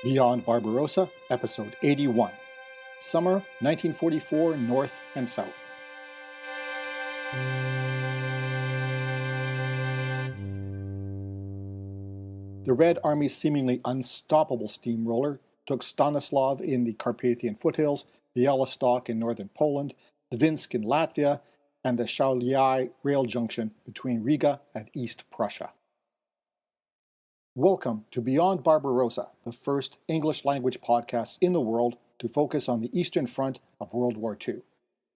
Beyond Barbarossa, Episode 81, Summer 1944, North and South. The Red Army's seemingly unstoppable steamroller took Stanislav in the Carpathian foothills, Bialystok in northern Poland, Dvinsk in Latvia, and the Shaulyai rail junction between Riga and East Prussia. Welcome to Beyond Barbarossa, the first English-language podcast in the world to focus on the Eastern Front of World War II.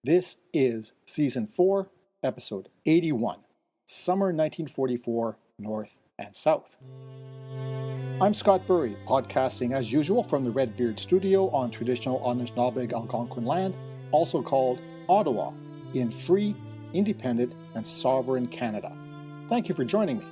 This is Season 4, Episode 81, Summer 1944, North and South. I'm Scott Burry, podcasting as usual from the Redbeard Studio on traditional Anishinaabe Algonquin land, also called Ottawa, in free, independent, and sovereign Canada. Thank you for joining me.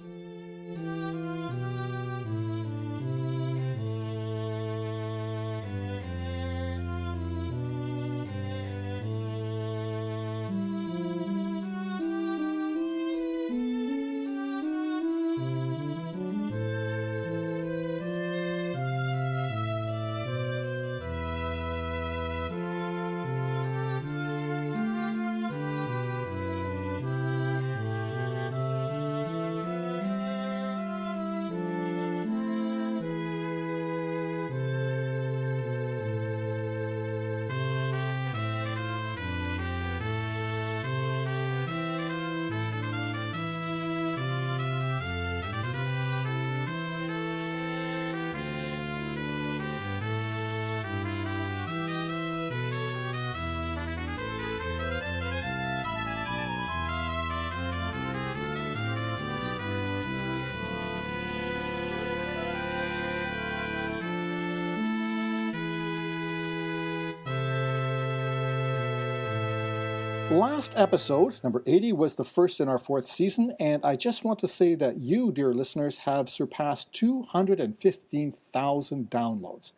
Last episode, number 80, was the first in our fourth season, and I just want to say that you, dear listeners, have surpassed 215,000 downloads.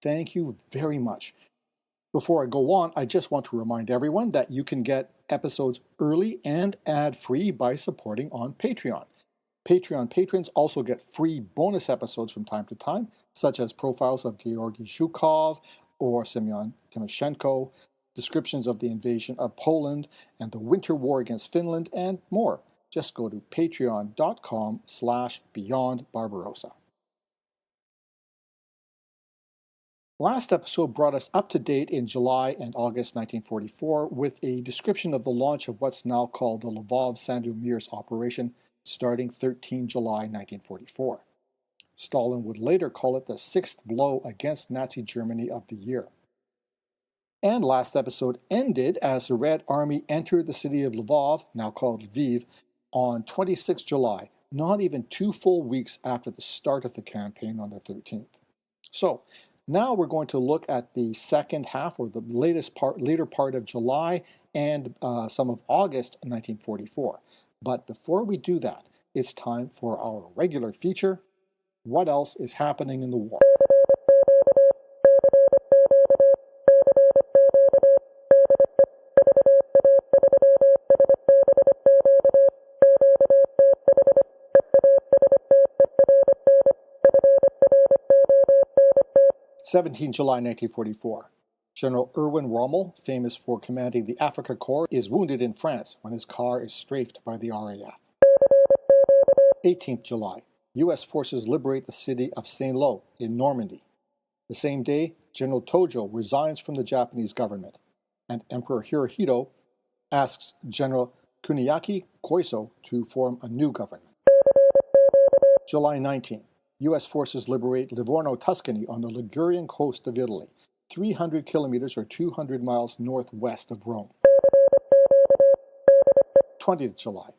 Thank you very much. Before I go on, I just want to remind everyone that you can get episodes early and ad-free by supporting on Patreon. Patreon patrons also get free bonus episodes from time to time, such as profiles of Georgy Zhukov or Semyon Timoshenko, descriptions of the invasion of Poland and the winter war against Finland, and more. Just go to patreon.com/beyondbarbarossa. Last episode brought us up to date in July and August 1944 with a description of the launch of what's now called the Lvov-Sandomierz operation starting 13 July 1944. Stalin would later call it the sixth blow against Nazi Germany of the year. And last episode ended as the Red Army entered the city of Lvov, now called Lviv, on 26 July, not even 2 full weeks after the start of the campaign on the 13th. So, now we're going to look at the second half, or the later part of July and some of August 1944. But before we do that, it's time for our regular feature, What Else is Happening in the War? 17 July 1944. General Erwin Rommel, famous for commanding the Afrika Korps, is wounded in France when his car is strafed by the RAF. 18th July. U.S. forces liberate the city of Saint-Lô in Normandy. The same day, General Tojo resigns from the Japanese government, and Emperor Hirohito asks General Kuniaki Koiso to form a new government. July 19. U.S. forces liberate Livorno, Tuscany on the Ligurian coast of Italy, 300 kilometers or 200 miles northwest of Rome. 20th July.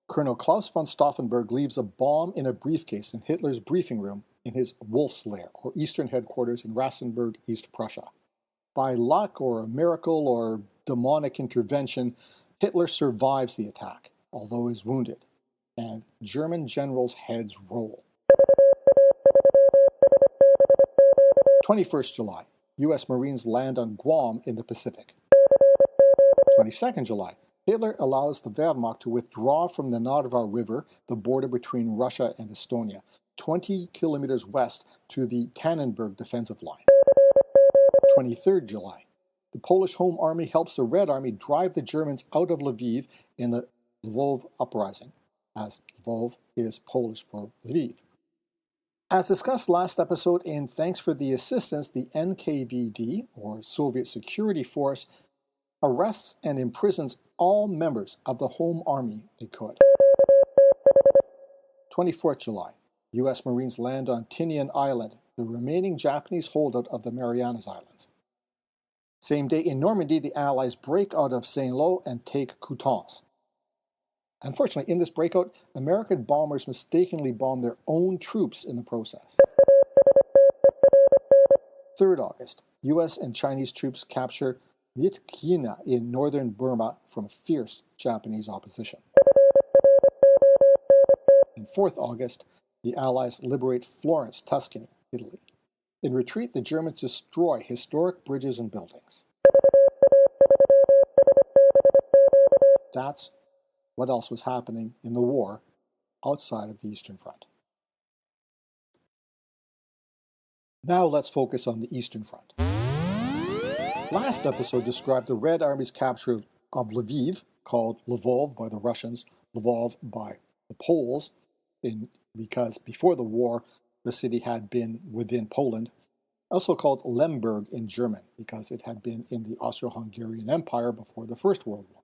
Colonel Klaus von Stauffenberg leaves a bomb in a briefcase in Hitler's briefing room in his Wolf's Lair, or eastern headquarters in Rastenburg, East Prussia. By luck or a miracle or demonic intervention, Hitler survives the attack, although is wounded, and German generals' heads roll. 21st July, U.S. Marines land on Guam in the Pacific. 22nd July, Hitler allows the Wehrmacht to withdraw from the Narva River, the border between Russia and Estonia, 20 kilometers west to the Tannenberg defensive line. 23rd July. The Polish Home Army helps the Red Army drive the Germans out of Lviv in the Lvov uprising, as Lvov is Polish for Lviv. As discussed last episode, in Thanks for the Assistance, the NKVD, or Soviet Security Force, arrests and imprisons all members of the Home Army they could. 24th July. U.S. Marines land on Tinian Island, the remaining Japanese holdout of the Marianas Islands. Same day in Normandy, the Allies break out of Saint-Lô and take Coutances. Unfortunately, in this breakout, American bombers mistakenly bombed their own troops in the process. 3rd August, U.S. and Chinese troops capture Myitkyina in northern Burma from fierce Japanese opposition. On 4th August, the Allies liberate Florence, Tuscany, Italy. In retreat, the Germans destroy historic bridges and buildings. That's what else was happening in the war outside of the Eastern Front. Now let's focus on the Eastern Front. Last episode described the Red Army's capture of Lviv, called Lvov by the Russians, Lvov by the Poles, because before the war the city had been within Poland, also called Lemberg in German, because it had been in the Austro-Hungarian Empire before the First World War.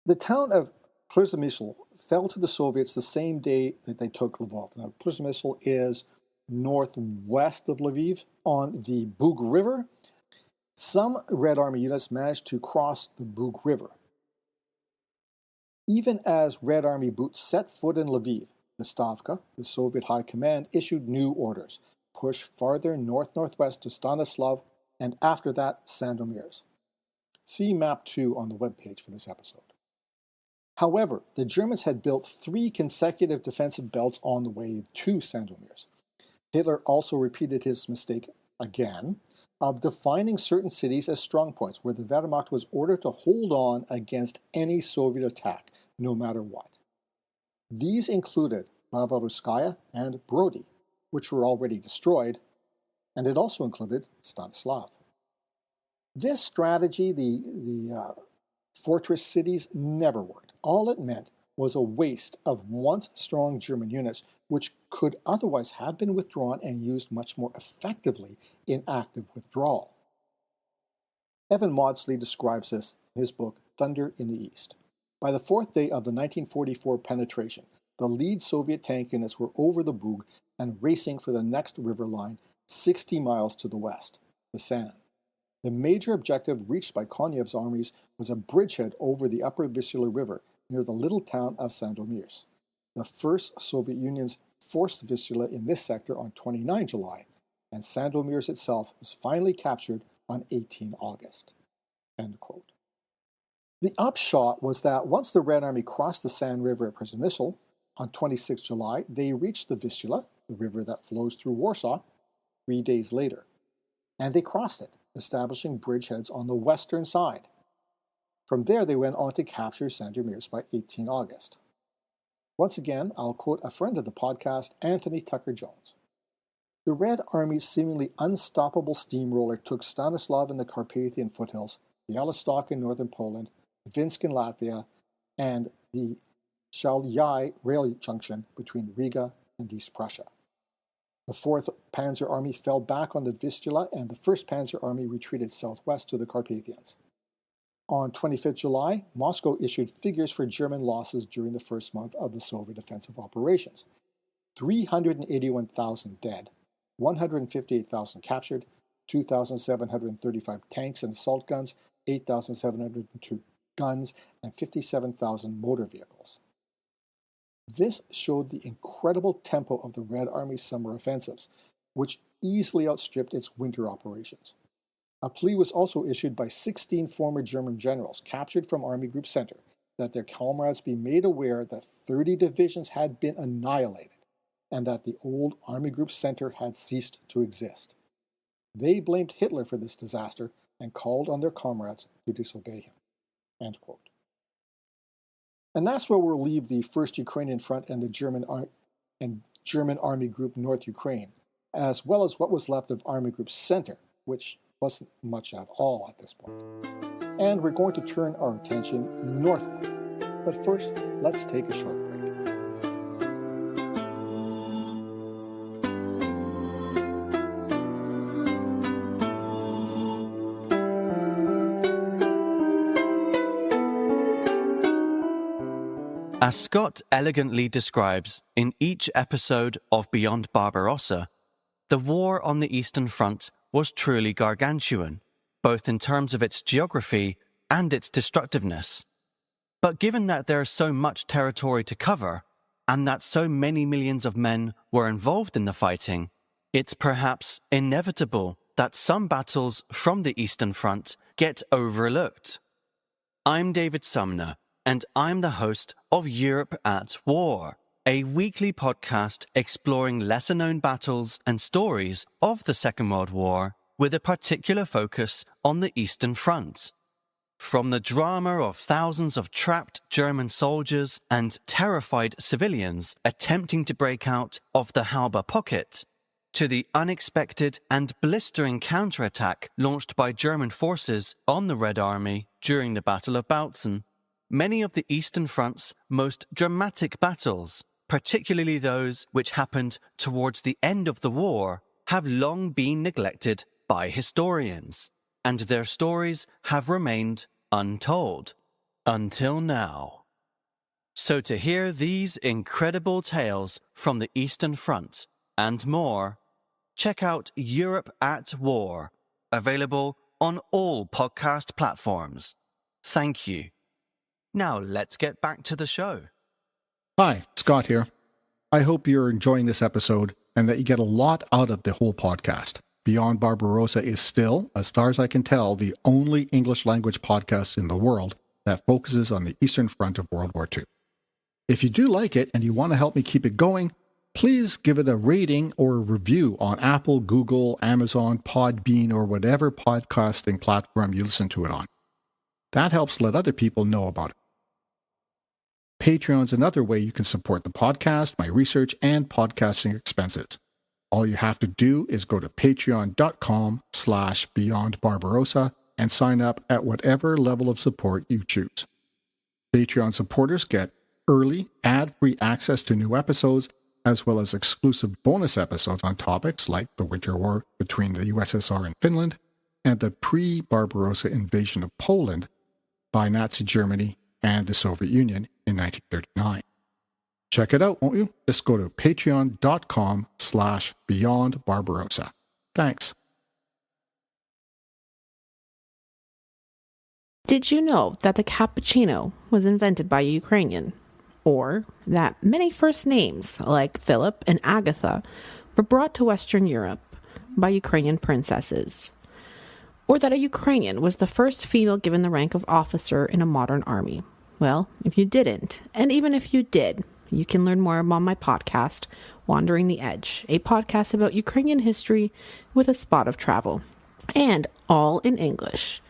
The town of Przemysl fell to the Soviets the same day that they took Lvov. Now, Przemysl is northwest of Lviv on the Bug River. Some Red Army units managed to cross the Bug River. Even as Red Army boots set foot in Lviv, the Stavka, the Soviet High Command, issued new orders. Push farther north-northwest to Stanislav, and after that, Sandomierz. See Map 2 on the webpage for this episode. However, the Germans had built 3 consecutive defensive belts on the way to Sandomierz. Hitler also repeated his mistake again of defining certain cities as strongpoints, where the Wehrmacht was ordered to hold on against any Soviet attack, no matter what. These included Novoruskaya and Brody, which were already destroyed, and it also included Stanislav. This strategy, the fortress cities, never worked. All it meant was a waste of once strong German units, which could otherwise have been withdrawn and used much more effectively in active withdrawal. Evan Maudsley describes this in his book, Thunder in the East. By the 4th day of the 1944 penetration, the lead Soviet tank units were over the Bug and racing for the next river line 60 miles to the west, the San. The major objective reached by Konyev's armies was a bridgehead over the upper Vistula River near the little town of Sandomierz. The first Soviet Union's forced Vistula in this sector on 29 July, and Sandomierz itself was finally captured on 18 August. End quote. The upshot was that once the Red Army crossed the San River at Przemysl on 26 July, they reached the Vistula, the river that flows through Warsaw, 3 days later. And they crossed it, establishing bridgeheads on the western side. From there, they went on to capture Sandomierz by 18 August. Once again, I'll quote a friend of the podcast, Anthony Tucker-Jones. The Red Army's seemingly unstoppable steamroller took Stanislav in the Carpathian foothills, Bialystok in northern Poland, Dvinsk in Latvia, and the Shaulyai rail junction between Riga and East Prussia. The 4th Panzer Army fell back on the Vistula, and the 1st Panzer Army retreated southwest to the Carpathians. On 25 July, Moscow issued figures for German losses during the first month of the Soviet offensive operations. 381,000 dead, 158,000 captured, 2,735 tanks and assault guns, 8,702 guns, and 57,000 motor vehicles. This showed the incredible tempo of the Red Army's summer offensives, which easily outstripped its winter operations. A plea was also issued by 16 former German generals captured from Army Group Center that their comrades be made aware that 30 divisions had been annihilated and that the old Army Group Center had ceased to exist. They blamed Hitler for this disaster and called on their comrades to disobey him. End quote. And that's where we'll leave the First Ukrainian Front and the German and German Army Group North Ukraine, as well as what was left of Army Group Center, which wasn't much at all at this point. And we're going to turn our attention northward. But first, let's take a short break. As Scott elegantly describes in each episode of Beyond Barbarossa, the war on the Eastern Front was truly gargantuan, both in terms of its geography and its destructiveness. But given that there is so much territory to cover, and that so many millions of men were involved in the fighting, it's perhaps inevitable that some battles from the Eastern Front get overlooked. I'm David Sumner, and I'm the host of Europe at War, a weekly podcast exploring lesser-known battles and stories of the Second World War with a particular focus on the Eastern Front. From the drama of thousands of trapped German soldiers and terrified civilians attempting to break out of the Halba pocket, to the unexpected and blistering counterattack launched by German forces on the Red Army during the Battle of Bautzen, many of the Eastern Front's most dramatic battles, particularly those which happened towards the end of the war, have long been neglected by historians, and their stories have remained untold until now. So to hear these incredible tales from the Eastern Front and more, check out Europe at War, available on all podcast platforms. Thank you. Now let's get back to the show. Hi, Scott here. I hope you're enjoying this episode and that you get a lot out of the whole podcast. Beyond Barbarossa is still, as far as I can tell, the only English language podcast in the world that focuses on the Eastern Front of World War II. If you do like it and you want to help me keep it going, please give it a rating or a review on Apple, Google, Amazon, Podbean, or whatever podcasting platform you listen to it on. That helps let other people know about it. Patreon's another way you can support the podcast, my research, and podcasting expenses. All you have to do is go to patreon.com/beyondbarbarossa and sign up at whatever level of support you choose. Patreon supporters get early, ad-free access to new episodes, as well as exclusive bonus episodes on topics like the Winter War between the USSR and Finland and the pre-Barbarossa invasion of Poland by Nazi Germany and the Soviet Union in 1939. Check it out, won't you? Just go to patreon.com/beyondbarbarossa. Thanks. Did you know that the cappuccino was invented by a Ukrainian? Or that many first names, like Philip and Agatha, were brought to Western Europe by Ukrainian princesses? Or that a Ukrainian was the first female given the rank of officer in a modern army? Well, if you didn't, and even if you did, you can learn more on my podcast, Wandering the Edge, a podcast about Ukrainian history with a spot of travel, and all in English.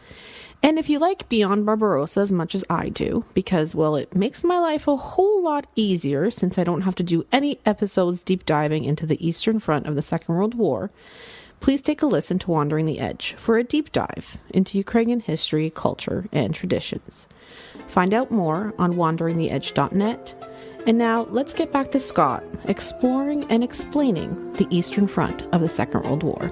And if you like Beyond Barbarossa as much as I do, because, well, it makes my life a whole lot easier since I don't have to do any episodes deep diving into the Eastern Front of the Second World War, please take a listen to Wandering the Edge for a deep dive into Ukrainian history, culture, and traditions. Find out more on wanderingtheedge.net. And now let's get back to Scott exploring and explaining the Eastern Front of the Second World War.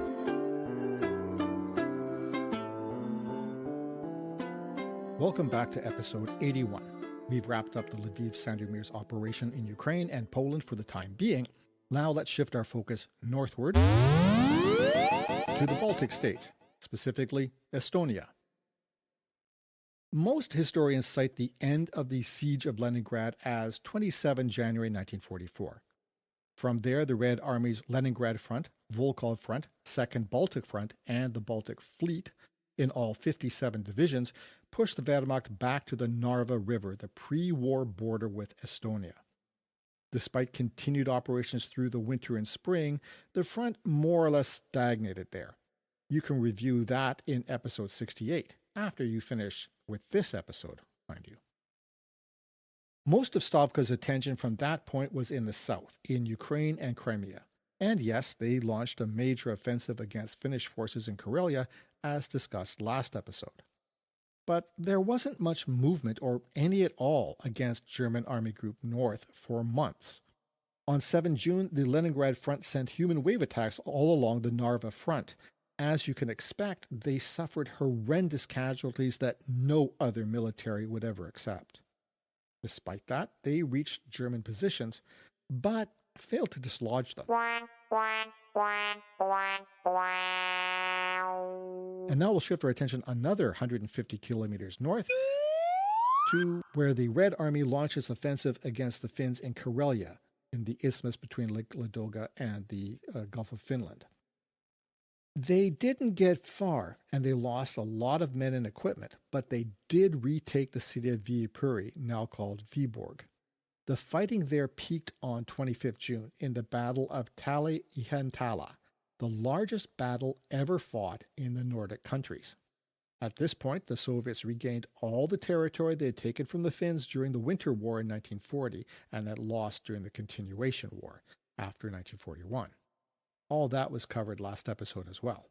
Welcome back to episode 81. We've wrapped up the Lvov-Sandomierz operation in Ukraine and Poland for the time being. Now let's shift our focus northward to the Baltic states, specifically Estonia. Most historians cite the end of the Siege of Leningrad as 27 January 1944. From there, the Red Army's Leningrad Front, Volkhov Front, 2nd Baltic Front, and the Baltic Fleet, in all 57 divisions, pushed the Wehrmacht back to the Narva River, the pre-war border with Estonia. Despite continued operations through the winter and spring, the front more or less stagnated there. You can review that in episode 68, after you finish with this episode, mind you. Most of Stavka's attention from that point was in the south, in Ukraine and Crimea. And yes, they launched a major offensive against Finnish forces in Karelia, as discussed last episode. But there wasn't much movement, or any at all, against German Army Group North for months. On 7 June, the Leningrad front sent human wave attacks all along the Narva front. As you can expect, they suffered horrendous casualties that no other military would ever accept. Despite that, they reached German positions, but failed to dislodge them. And now we'll shift our attention another 150 kilometers north to where the Red Army launches offensive against the Finns in Karelia, in the isthmus between Lake Ladoga and the Gulf of Finland. They didn't get far, and they lost a lot of men and equipment, but they did retake the city of Viipuri, now called Viborg. The fighting there peaked on 25th June in the Battle of Tali-Ihantala, the largest battle ever fought in the Nordic countries. At this point, the Soviets regained all the territory they had taken from the Finns during the Winter War in 1940 and had lost during the Continuation War after 1941. All that was covered last episode as well.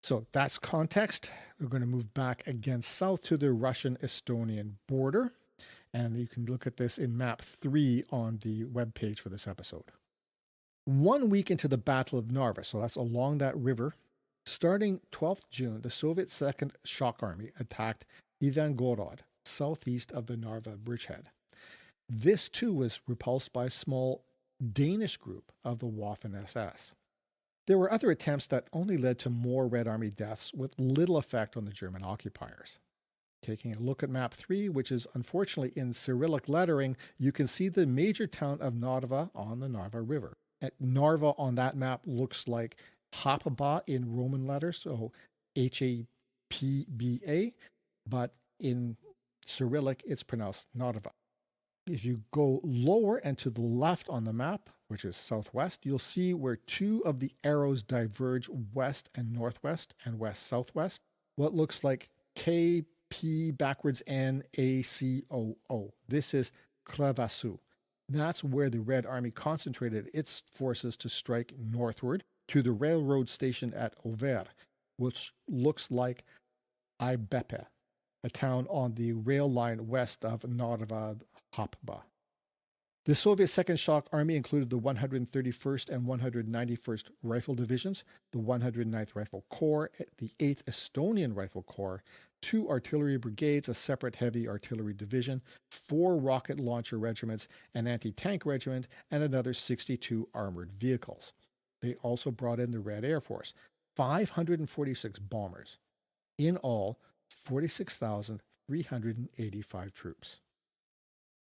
So that's context. We're going to move back again south to the Russian-Estonian border. And you can look at this in map 3 on the webpage for this episode. 1 week into the Battle of Narva, so that's along that river, starting 12th June, the Soviet Second Shock Army attacked Ivangorod, southeast of the Narva bridgehead. This too was repulsed by a small Danish group of the Waffen-SS. There were other attempts that only led to more Red Army deaths with little effect on the German occupiers. Taking a look at map 3, which is unfortunately in Cyrillic lettering, you can see the major town of Narva on the Narva River. Narva on that map looks like Hapaba in Roman letters, so H-A-P-B-A, but in Cyrillic it's pronounced Narva. If you go lower and to the left on the map, which is southwest, you'll see where 2 of the arrows diverge west and northwest and west-southwest. What looks like K-P backwards N-A-C-O-O. This is Kravasu. That's where the Red Army concentrated its forces to strike northward to the railroad station at Over, which looks like Aibepe, a town on the rail line west of Narva Hapba. The Soviet Second Shock Army included the 131st and 191st Rifle Divisions, the 109th Rifle Corps, the 8th Estonian Rifle Corps, 2 artillery brigades, a separate heavy artillery division, 4 rocket launcher regiments, an anti-tank regiment, and another 62 armored vehicles. They also brought in the Red Air Force, 546 bombers. In all, 46,385 troops.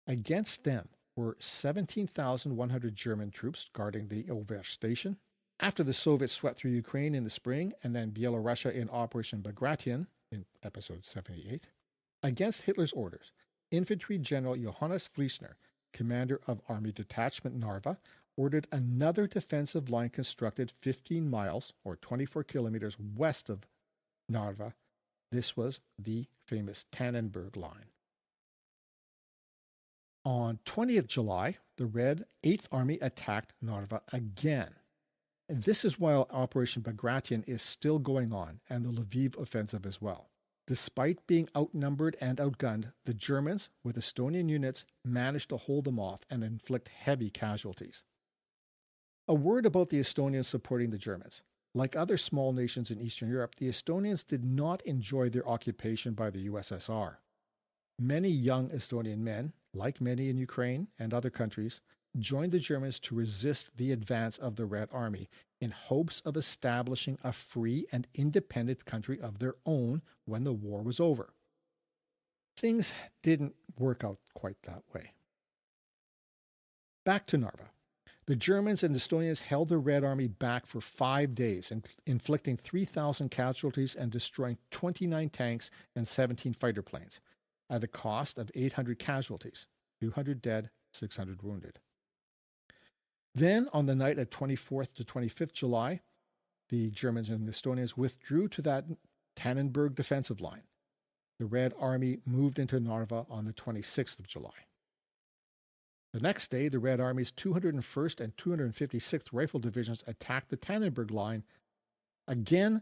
Against them were 17,100 German troops guarding the Over station. After the Soviets swept through Ukraine in the spring and then Bielorussia in Operation Bagration in episode 78, against Hitler's orders, Infantry General Johannes Friesner, commander of Army Detachment Narva, ordered another defensive line constructed 15 miles or 24 kilometers west of Narva. This was the famous Tannenberg Line. On 20th July, the Red 8th Army attacked Narva again. This is while Operation Bagration is still going on, and the Lviv offensive as well. Despite being outnumbered and outgunned, the Germans, with Estonian units, managed to hold them off and inflict heavy casualties. A word about the Estonians supporting the Germans. Like other small nations in Eastern Europe, the Estonians did not enjoy their occupation by the USSR. Many young Estonian men, like many in Ukraine and other countries, joined the Germans to resist the advance of the Red Army in hopes of establishing a free and independent country of their own when the war was over. Things didn't work out quite that way. Back to Narva. The Germans and Estonians held the Red Army back for 5 days, inflicting 3,000 casualties and destroying 29 tanks and 17 fighter planes, at a cost of 800 casualties, 200 dead, 600 wounded. Then, on the night of 24th to 25th July, the Germans and the Estonians withdrew to that Tannenberg defensive line. The Red Army moved into Narva on the 26th of July. The next day, the Red Army's 201st and 256th Rifle Divisions attacked the Tannenberg Line. Again,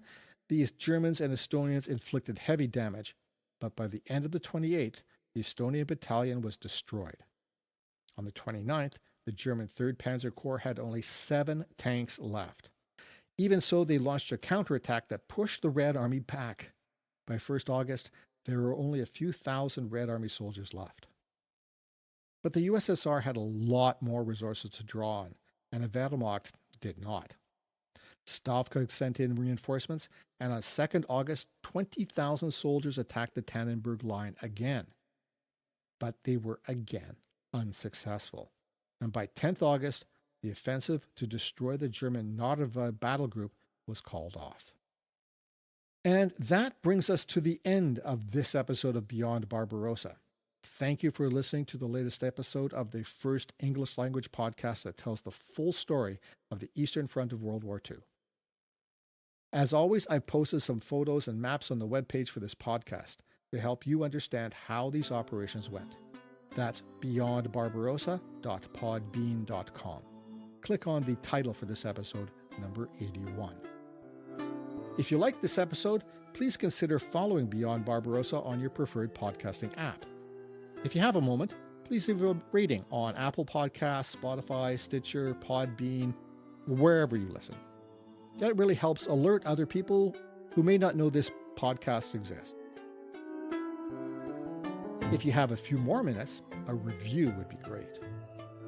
the Germans and Estonians inflicted heavy damage, but by the end of the 28th, the Estonian battalion was destroyed. On the 29th, the German 3rd Panzer Corps had only 7 tanks left. Even so, they launched a counterattack that pushed the Red Army back. By 1st August, there were only a few thousand Red Army soldiers left. But the USSR had a lot more resources to draw on, and the Wehrmacht did not. Stavka sent in reinforcements, and on 2nd August, 20,000 soldiers attacked the Tannenberg Line again. But they were again unsuccessful. And by 10th August, the offensive to destroy the German Narva battle group was called off. And that brings us to the end of this episode of Beyond Barbarossa. Thank you for listening to the latest episode of the first English language podcast that tells the full story of the Eastern Front of World War II. As always, I've posted some photos and maps on the webpage for this podcast to help you understand how these operations went. That's beyondbarbarossa.podbean.com. Click on the title for this episode, number 81. If you like this episode, please consider following Beyond Barbarossa on your preferred podcasting app. If you have a moment, please leave a rating on Apple Podcasts, Spotify, Stitcher, Podbean, wherever you listen. That really helps alert other people who may not know this podcast exists. If you have a few more minutes, a review would be great.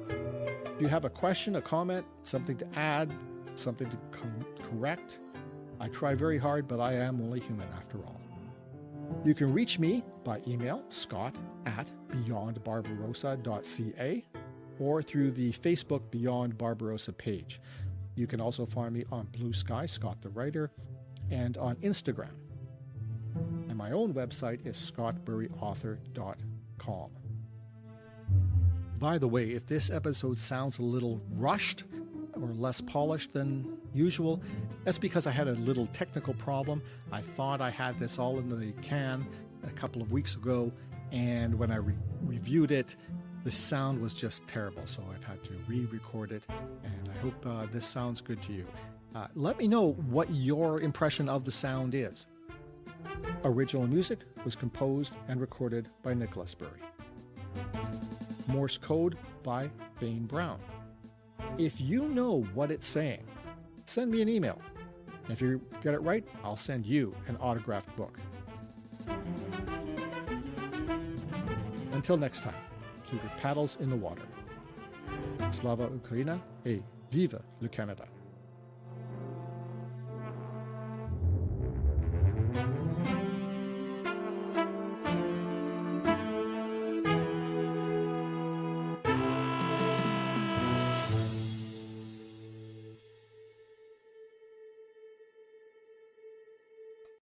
If you have a question, a comment, something to add, something to correct, I try very hard, but I am only human after all. You can reach me by email, scott@beyondbarbarossa.ca, or through the Facebook Beyond Barbarossa page. You can also find me on Blue Sky, Scott the Writer, and on Instagram. And my own website is scottburyauthor.com. By the way, if this episode sounds a little rushed or less polished than usual, that's because I had a little technical problem. I thought I had this all in the can a couple of weeks ago, and when I reviewed it, the sound was just terrible, so I've had to re-record it, and I hope this sounds good to you. Let me know what your impression of the sound is. Original music was composed and recorded by Nicholas Bury. Morse code by Thane Brown. If you know what it's saying, send me an email. If you get it right, I'll send you an autographed book. Until next time, keep your paddles in the water. Slava Ukraina et vive le Canada.